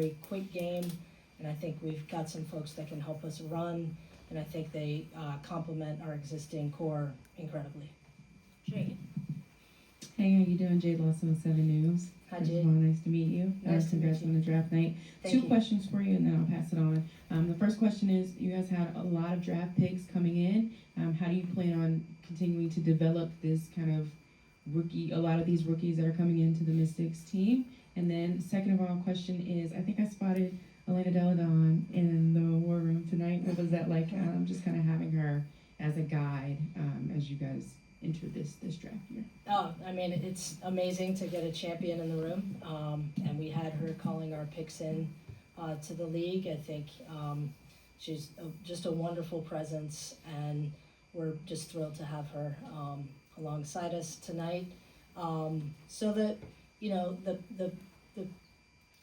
very quick game, and I think we've got some folks that can help us run, and I think they complement our existing core incredibly. Jade. Hey, how you doing? Jade Lawson with 7 News. Hi, First Jade. of all, nice to meet you. Nice to congrats meet you. on the draft night. Thank Two you. questions for you, and then I'll pass it on. The first question is, you guys had a lot of draft picks coming in. How do you plan on continuing to develop this kind of a lot of these rookies that are coming into the Mystics team? And then second of all, question is, I think I spotted Elena Deladon in the war room tonight. What was that like? Just kind of having her as a guide as you guys enter this draft year. Oh, I mean, it's amazing to get a champion in the room, and we had her calling our picks in to the league. I think she's just a wonderful presence, and we're just thrilled to have her alongside us tonight. So that, you know, the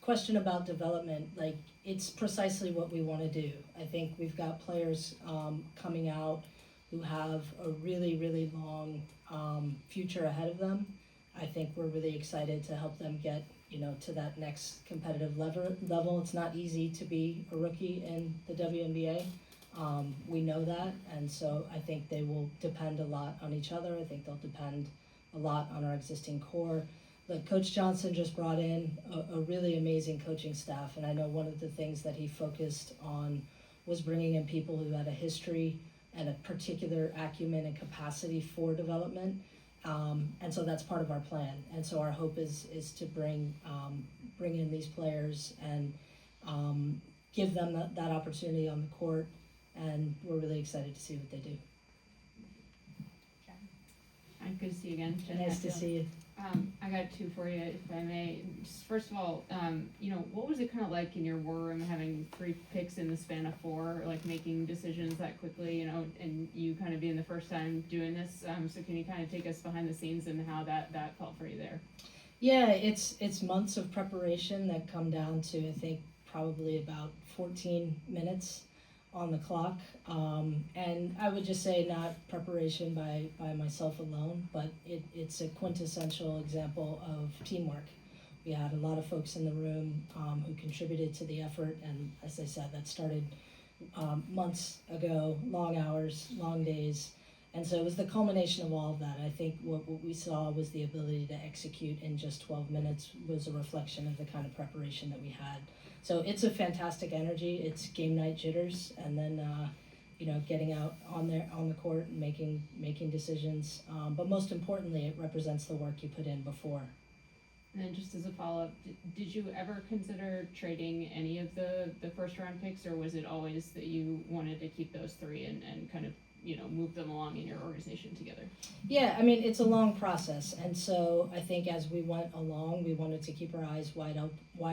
question about development, like, it's precisely what we want to do. I think we've got players coming out who have a really, really long future ahead of them. I think we're really excited to help them get, you know, to that next competitive level. It's not easy to be a rookie in the WNBA. We know that, and so I think they will depend a lot on each other. I think they'll depend a lot on our existing core. But Coach Johnson just brought in a really amazing coaching staff, and I know one of the things that he focused on was bringing in people who had a history and a particular acumen and capacity for development, and so that's part of our plan. And so our hope is to bring in these players and give them that opportunity on the court, and we're really excited to see what they do. Hi, good to see you again. Jen Nice to Hatfield. see you. I got two for you, if I may. Just first of all, you know, what was it kind of like in your war room having 3 picks in the span of 4, like making decisions that quickly, you know, and you kind of being the first time doing this? So can you kind of take us behind the scenes and how that felt for you there? Yeah, it's months of preparation that come down to, I think, probably about 14 minutes on the clock, and I would just say not preparation by myself alone, but it's a quintessential example of teamwork. We had a lot of folks in the room who contributed to the effort, and as I said, that started months ago, long hours, long days, and so it was the culmination of all of that. I think what we saw was the ability to execute in just 12 minutes was a reflection of the kind of preparation that we had. So it's a fantastic energy. It's game night jitters, and then you know, getting out on the court and making decisions. But most importantly, it represents the work you put in before. And then just as a follow-up, did you ever consider trading any of the first round picks, or was it always that you wanted to keep those 3 and kind of, you know, move them along in your organization together? Yeah, I mean, it's a long process, and so I think as we went along, we wanted to keep our eyes wide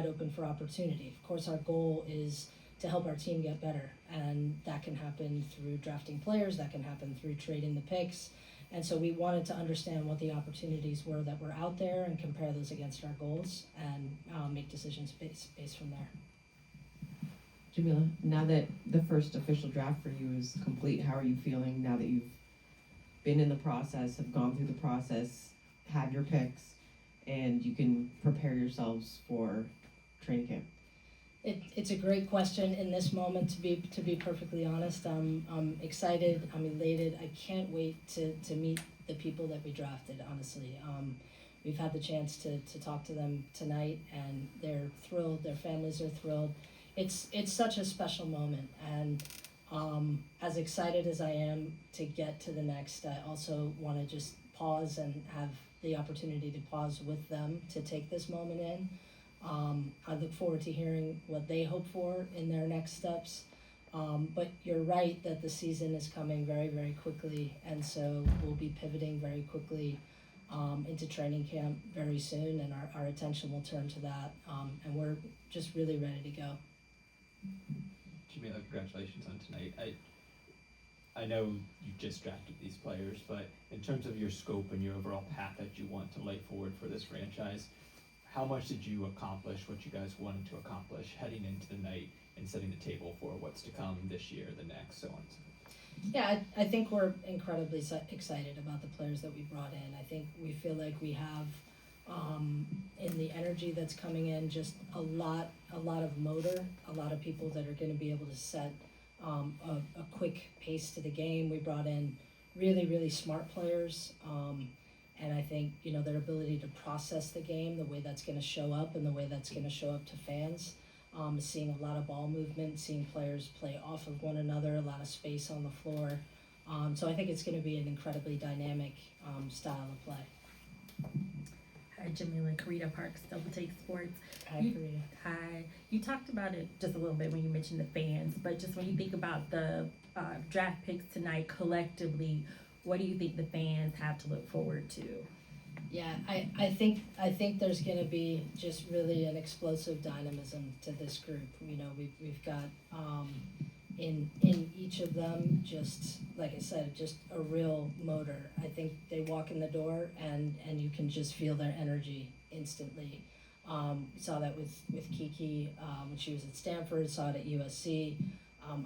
open for opportunity. Of course, our goal is to help our team get better, and that can happen through drafting players, that can happen through trading the picks, and so we wanted to understand what the opportunities were that were out there and compare those against our goals and make decisions based from there. Jamila, now that the first official draft for you is complete, how are you feeling now that you've been in the process, have gone through the process, had your picks, and you can prepare yourselves for training camp? It's a great question in this moment, to be perfectly honest. I'm excited, I'm elated. I can't wait to meet the people that we drafted, honestly. We've had the chance to talk to them tonight, and they're thrilled, their families are thrilled. It's such a special moment, and as excited as I am to get to the next, I also want to just pause and have the opportunity to pause with them to take this moment in. I look forward to hearing what they hope for in their next steps, but you're right that the season is coming very, very quickly, and so we'll be pivoting very quickly into training camp very soon, and our attention will turn to that, and we're just really ready to go. Jamila, congratulations on tonight. I know you just drafted these players, but in terms of your scope and your overall path that you want to lay forward for this franchise, how much did you accomplish what you guys wanted to accomplish heading into the night and setting the table for what's to come this year, the next, so on and so forth? Yeah, I think we're incredibly excited about the players that we brought in. I think we feel like we have in the energy that's coming in, just a lot of motor, a lot of people that are gonna be able to set a quick pace to the game. We brought in really smart players, and I think, you know, their ability to process the game, the way that's gonna show up and the way that's gonna show up to fans. Seeing a lot of ball movement, seeing players play off of one another, a lot of space on the floor. So I think it's gonna be an incredibly dynamic style of play. Hi, Jamila, Karita Parks, Double Take Sports. Hi, You- Karina. Hi. You talked about it just a little bit when you mentioned the fans, but just when you think about the draft picks tonight collectively, what do you think the fans have to look forward to? Yeah, I think there's gonna be just really an explosive dynamism to this group. You know, we've got in each of them, just like I said, just a real motor. I think they walk in the door and you can just feel their energy instantly. Saw that with Kiki when she was at Stanford, saw it at USC.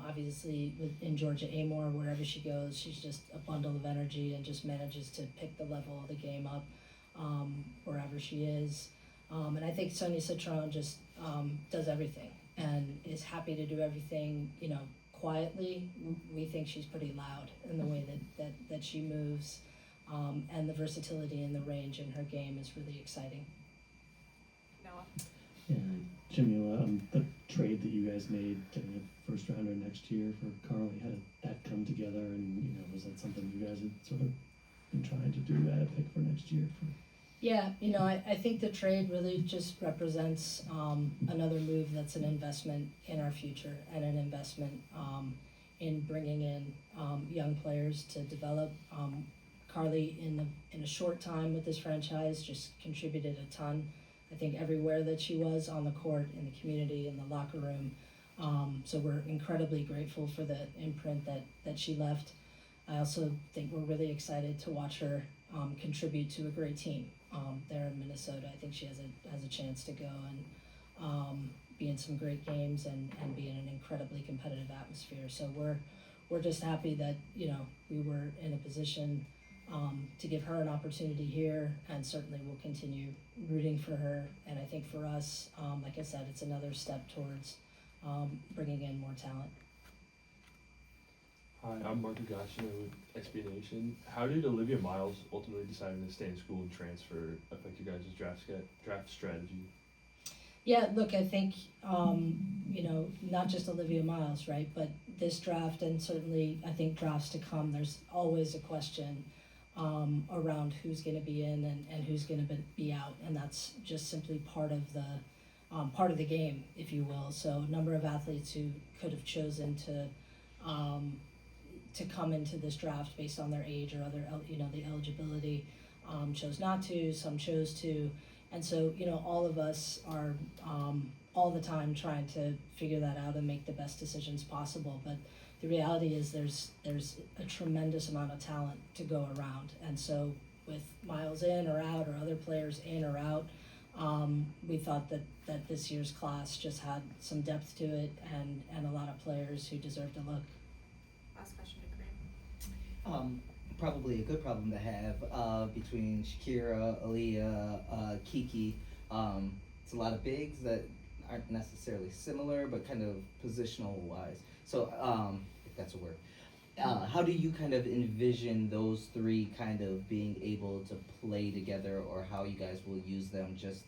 Obviously in Georgia Amoore, wherever she goes, she's just a bundle of energy and just manages to pick the level of the game up wherever she is. And I think Sonia Citron just does everything and is happy to do everything, you know, quietly. We think she's pretty loud in the way that she moves, and the versatility and the range in her game is really exciting. Yeah, Jamila, the trade that you guys made, getting a first rounder next year for Carly, how did that come together? And, you know, was that something you guys had sort of been trying to do, add a pick for next year? Yeah, you know, I think the trade really just represents another move that's an investment in our future and an investment in bringing in young players to develop. Carly, in a short time with this franchise, just contributed a ton. I think everywhere that she was, on the court, in the community, in the locker room. So we're incredibly grateful for the imprint that she left. I also think we're really excited to watch her contribute to a great team there in Minnesota. I think she has a chance to go and be in some great games and be in an incredibly competitive atmosphere. So we're just happy that, you know, we were in a position to give her an opportunity here, and certainly we'll continue rooting for her. And I think for us, like I said, it's another step towards bringing in more talent. Hi, I'm Mark Gachina with XP Nation. How did Olivia Miles ultimately deciding to stay in school and transfer affect you guys' draft strategy? Yeah, look, I think, you know, not just Olivia Miles, right, but this draft, and certainly I think drafts to come, there's always a question around who's going to be in and who's going to be out, and that's just simply part of the game, if you will. So a number of athletes who could have chosen to come into this draft based on their age or other, you know, the eligibility, chose not to, some chose to. And so, you know, all of us are all the time trying to figure that out and make the best decisions possible. But the reality is there's a tremendous amount of talent to go around. And so with Miles in or out, or other players in or out, we thought that this year's class just had some depth to it and a lot of players who deserved a look. Last question to Kareem. Probably a good problem to have between Shakira, Aaliyah, Kiki. It's a lot of bigs that aren't necessarily similar, but kind of positional wise. So, if that's a word. How do you kind of envision those three kind of being able to play together, or how you guys will use them just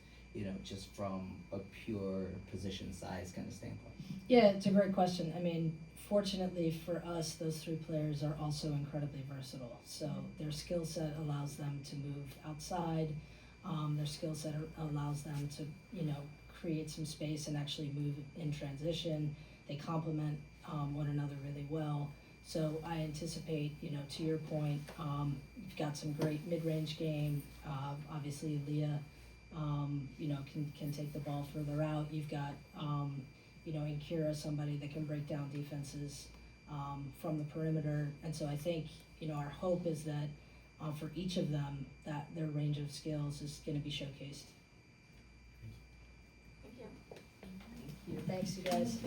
from a pure position size kind of standpoint? Yeah, it's a great question. I mean, fortunately for us, those three players are also incredibly versatile. So their skill set allows them to move outside. Their skill set allows them to, you know, create some space and actually move in transition. They complement one another really well. So I anticipate, you know, to your point, you've got some great mid-range game. Obviously, Leah, you know, can take the ball further out. You've got, you know, in Kira, somebody that can break down defenses from the perimeter. And so I think, you know, our hope is that for each of them, that their range of skills is going to be showcased. Thank you. Thanks, you guys.